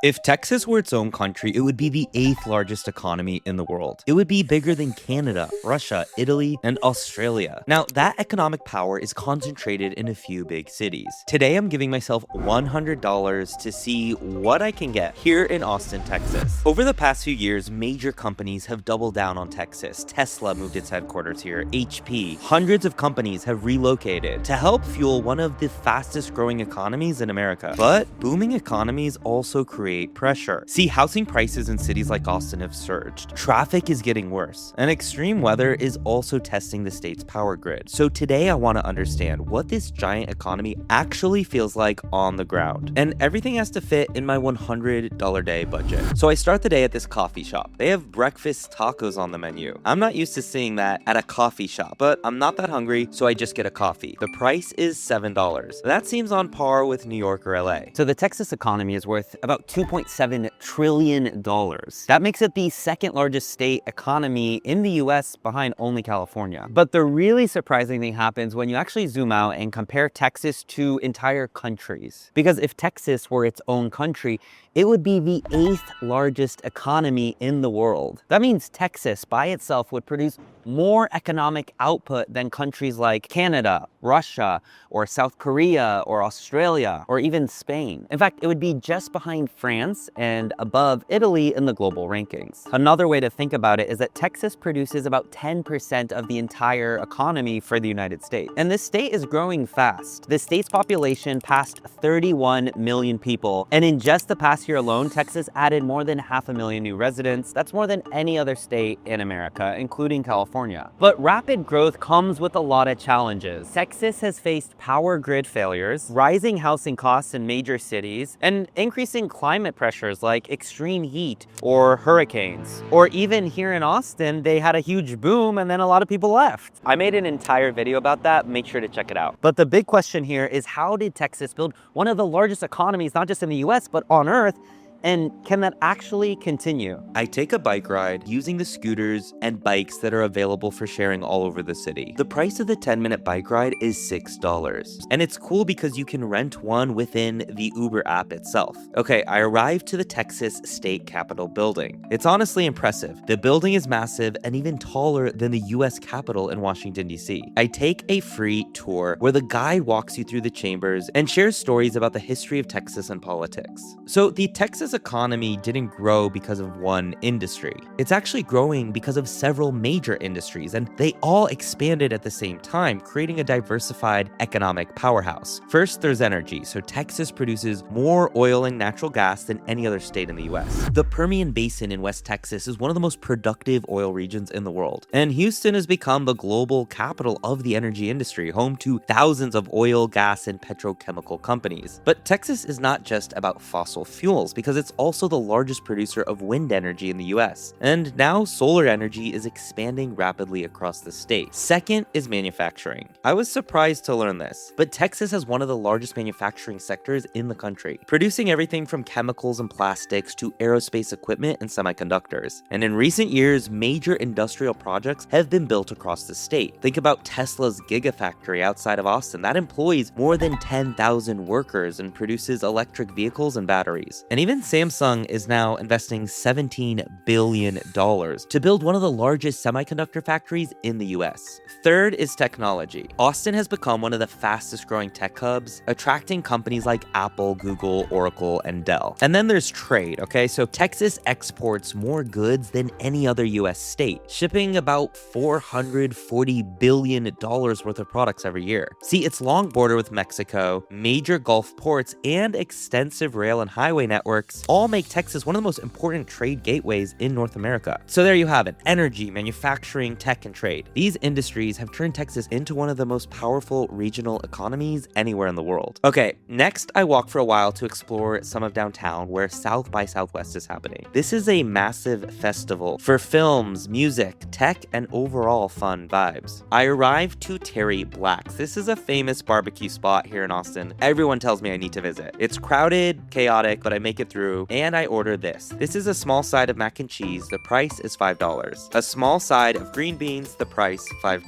If Texas were its own country, it would be the 8th largest economy in the world. It would be bigger than Canada, Russia, Italy, and Australia. Now, that economic power is concentrated in a few big cities. Today, I'm giving myself $100 to see what I can get here in Austin, Texas. Over the past few years, major companies have doubled down on Texas. Tesla moved its headquarters here, HP. Hundreds of companies have relocated to help fuel one of the fastest growing economies in America. But booming economies also create pressure. See, housing prices in cities like Austin have surged. Traffic is getting worse, and extreme weather is also testing the state's power grid. So today I want to understand what this giant economy actually feels like on the ground. And everything has to fit in my $100 day budget. So I start the day at this coffee shop. They have breakfast tacos on the menu. I'm not used to seeing that at a coffee shop, but I'm not that hungry, so I just get a coffee. The price is $7. That seems on par with New York or LA. So the Texas economy is worth about $2.7 trillion. That makes it the second largest state economy in the US behind only California. But the really surprising thing happens when you actually zoom out and compare Texas to entire countries. Because if Texas were its own country, it would be the 8th largest economy in the world. That means Texas by itself would produce more economic output than countries like Canada, Russia, or South Korea, or Australia, or even Spain. In fact, it would be just behind France and above Italy in the global rankings. Another way to think about it is that Texas produces about 10% of the entire economy for the United States. And this state is growing fast. The state's population passed 31 million people, and in just the past year alone, Texas added more than 500,000 new residents. That's more than any other state in America, including California. But rapid growth comes with a lot of challenges. Texas has faced power grid failures, rising housing costs in major cities, and increasing climate pressures like extreme heat or hurricanes. Or even here in Austin, they had a huge boom and then a lot of people left. I made an entire video about that. Make sure to check it out. But the big question here is, how did Texas build one of the largest economies, not just in the US, but on Earth? And can that actually continue? I take a bike ride using the scooters and bikes that are available for sharing all over the city. The price of the 10-minute bike ride is $6. And it's cool because you can rent one within the Uber app itself. Okay, I arrived to the Texas State Capitol building. It's honestly impressive. The building is massive and even taller than the US Capitol in Washington, D.C. I take a free tour where the guide walks you through the chambers and shares stories about the history of Texas and politics. So the Texas economy didn't grow because of one industry. It's actually growing because of several major industries, and they all expanded at the same time, creating a diversified economic powerhouse. First, there's energy. So Texas produces more oil and natural gas than any other state in the US. The Permian Basin in West Texas is one of the most productive oil regions in the world. And Houston has become the global capital of the energy industry, home to thousands of oil, gas, and petrochemical companies. But Texas is not just about fossil fuels, because it's also the largest producer of wind energy in the US. And now solar energy is expanding rapidly across the state. Second is manufacturing. I was surprised to learn this, but Texas has one of the largest manufacturing sectors in the country, producing everything from chemicals and plastics to aerospace equipment and semiconductors. And in recent years, major industrial projects have been built across the state. Think about Tesla's Gigafactory outside of Austin. That employs more than 10,000 workers and produces electric vehicles and batteries. And even Samsung is now investing $17 billion to build one of the largest semiconductor factories in the US. Third is technology. Austin has become one of the fastest growing tech hubs, attracting companies like Apple, Google, Oracle, and Dell. And then there's trade, okay? So Texas exports more goods than any other US state, shipping about $440 billion worth of products every year. See, its long border with Mexico, major Gulf ports, and extensive rail and highway networks all make Texas one of the most important trade gateways in North America. So there you have it. Energy, manufacturing, tech, and trade. These industries have turned Texas into one of the most powerful regional economies anywhere in the world. Okay, next I walk for a while to explore some of downtown where South by Southwest is happening. This is a massive festival for films, music, tech, and overall fun vibes. I arrived to Terry Black's. This is a famous barbecue spot here in Austin. Everyone tells me I need to visit. It's crowded, chaotic, but I make it through through and I order this. This is a small side of mac and cheese. The price is $5. A small side of green beans. The price $5.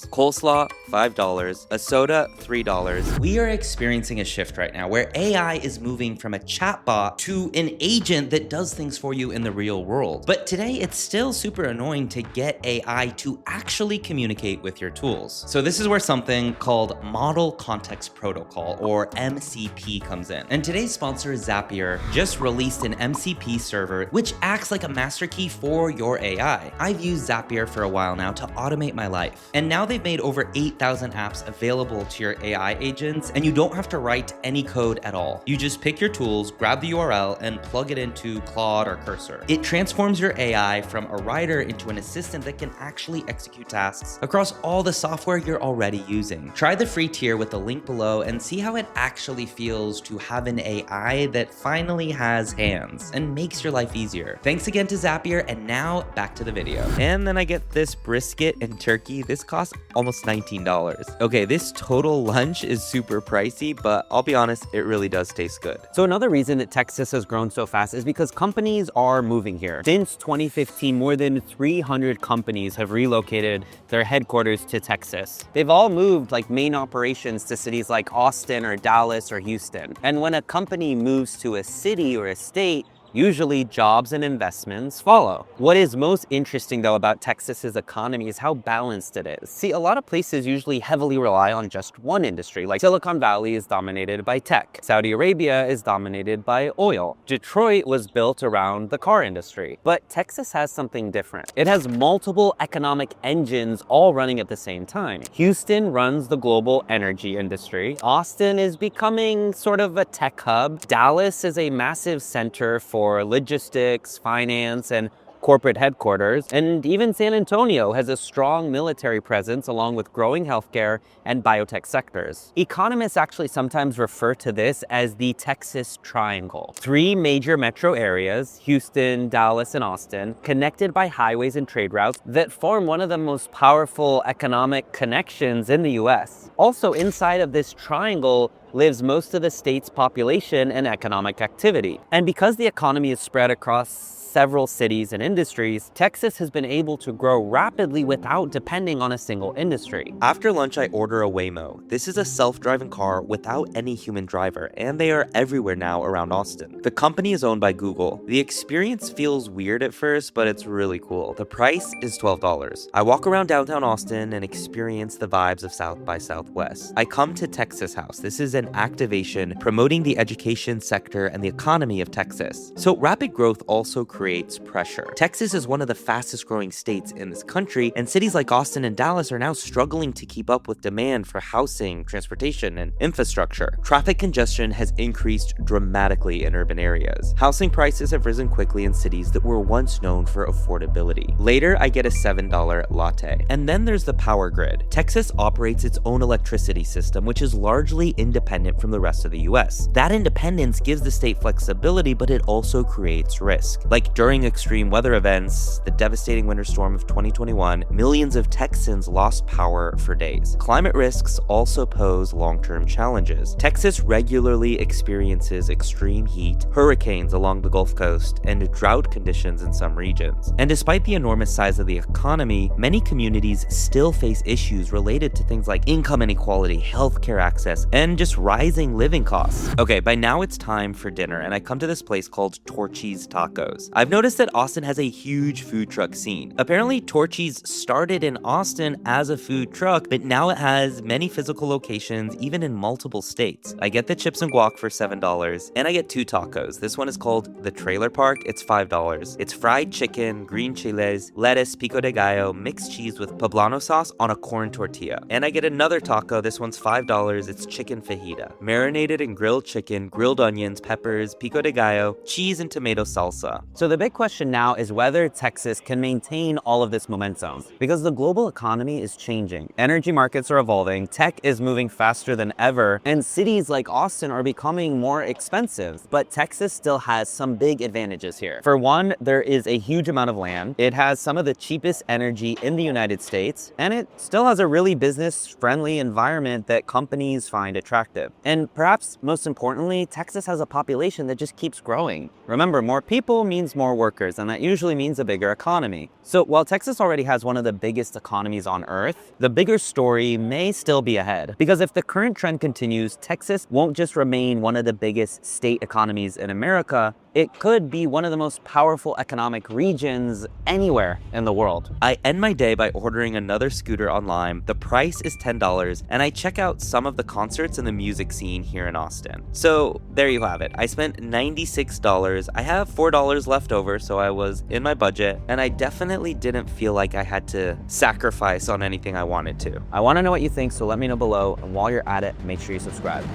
Coleslaw $5. A soda $3. We are experiencing a shift right now where AI is moving from a chatbot to an agent that does things for you in the real world. But today it's still super annoying to get AI to actually communicate with your tools. So this is where something called Model Context Protocol, or MCP, comes in. And today's sponsor, Zapier, just released an MCP server which acts like a master key for your AI. I've used Zapier for a while now to automate my life. And now they've made over 8,000 apps available to your AI agents, and you don't have to write any code at all. You just pick your tools, grab the URL, and plug it into Claude or Cursor. It transforms your AI from a writer into an assistant that can actually execute tasks across all the software you're already using. Try the free tier with the link below and see how it actually feels to have an AI that finally has hands and makes your life easier. Thanks again to Zapier, and now back to the video. And then I get this brisket and turkey. This costs almost $19. Okay, this total lunch is super pricey, but I'll be honest, it really does taste good. So another reason that Texas has grown so fast is because companies are moving here. Since 2015, more than 300 companies have relocated their headquarters to Texas. They've all moved like main operations to cities like Austin or Dallas or Houston. And when a company moves to a city or a state, usually jobs and investments follow. What is most interesting though about Texas's economy is how balanced it is. See, a lot of places usually heavily rely on just one industry, like Silicon Valley is dominated by tech. Saudi Arabia is dominated by oil. Detroit was built around the car industry. But Texas has something different. It has multiple economic engines all running at the same time. Houston runs the global energy industry. Austin is becoming sort of a tech hub. Dallas is a massive center for logistics, finance, and corporate headquarters, and even San Antonio has a strong military presence along with growing healthcare and biotech sectors. Economists actually sometimes refer to this as the Texas Triangle. Three major metro areas, Houston, Dallas, and Austin, connected by highways and trade routes that form one of the most powerful economic connections in the US. Also inside of this triangle lives most of the state's population and economic activity. And because the economy is spread across several cities and industries, Texas has been able to grow rapidly without depending on a single industry. After lunch, I order a Waymo. This is a self-driving car without any human driver, and they are everywhere now around Austin. The company is owned by Google. The experience feels weird at first, but it's really cool. The price is $12. I walk around downtown Austin and experience the vibes of South by Southwest. I come to Texas House. This is an activation promoting the education sector and the economy of Texas. So rapid growth also creates pressure. Texas is one of the fastest growing states in this country, and cities like Austin and Dallas are now struggling to keep up with demand for housing, transportation, and infrastructure. Traffic congestion has increased dramatically in urban areas. Housing prices have risen quickly in cities that were once known for affordability. Later, I get a $7 latte. And then there's the power grid. Texas operates its own electricity system, which is largely independent from the rest of the US. That independence gives the state flexibility, but it also creates risk. Like during extreme weather events, the devastating winter storm of 2021, millions of Texans lost power for days. Climate risks also pose long-term challenges. Texas regularly experiences extreme heat, hurricanes along the Gulf Coast, and drought conditions in some regions. And despite the enormous size of the economy, many communities still face issues related to things like income inequality, healthcare access, and just rising living costs. Okay, by now it's time for dinner, and I come to this place called Torchy's Tacos. I've noticed that Austin has a huge food truck scene. Apparently, Torchy's started in Austin as a food truck, but now it has many physical locations, even in multiple states. I get the chips and guac for $7, and I get two tacos. This one is called the Trailer Park. It's $5. It's fried chicken, green chiles, lettuce, pico de gallo, mixed cheese with poblano sauce on a corn tortilla. And I get another taco. This one's $5. It's chicken fajita, marinated in grilled chicken, grilled onions, peppers, pico de gallo, cheese, and tomato salsa. So the big question now is whether Texas can maintain all of this momentum, because the global economy is changing. Energy markets are evolving, tech is moving faster than ever, and cities like Austin are becoming more expensive. But Texas still has some big advantages here. For one, there is a huge amount of land. It has some of the cheapest energy in the United States, and it still has a really business-friendly environment that companies find attractive. attractive. And perhaps most importantly, Texas has a population that just keeps growing. Remember, more people means more workers, and that usually means a bigger economy. So while Texas already has one of the biggest economies on earth, the bigger story may still be ahead. Because if the current trend continues, Texas won't just remain one of the biggest state economies in America, it could be one of the most powerful economic regions anywhere in the world. I end my day by ordering another scooter online. The price is $10, and I check out some of the concerts and the music scene here in Austin. So there you have it. I spent $96. I have $4 left over, so I was in my budget, and I definitely didn't feel like I had to sacrifice on anything I wanted to. I want to know what you think, so let me know below. And while you're at it, make sure you subscribe.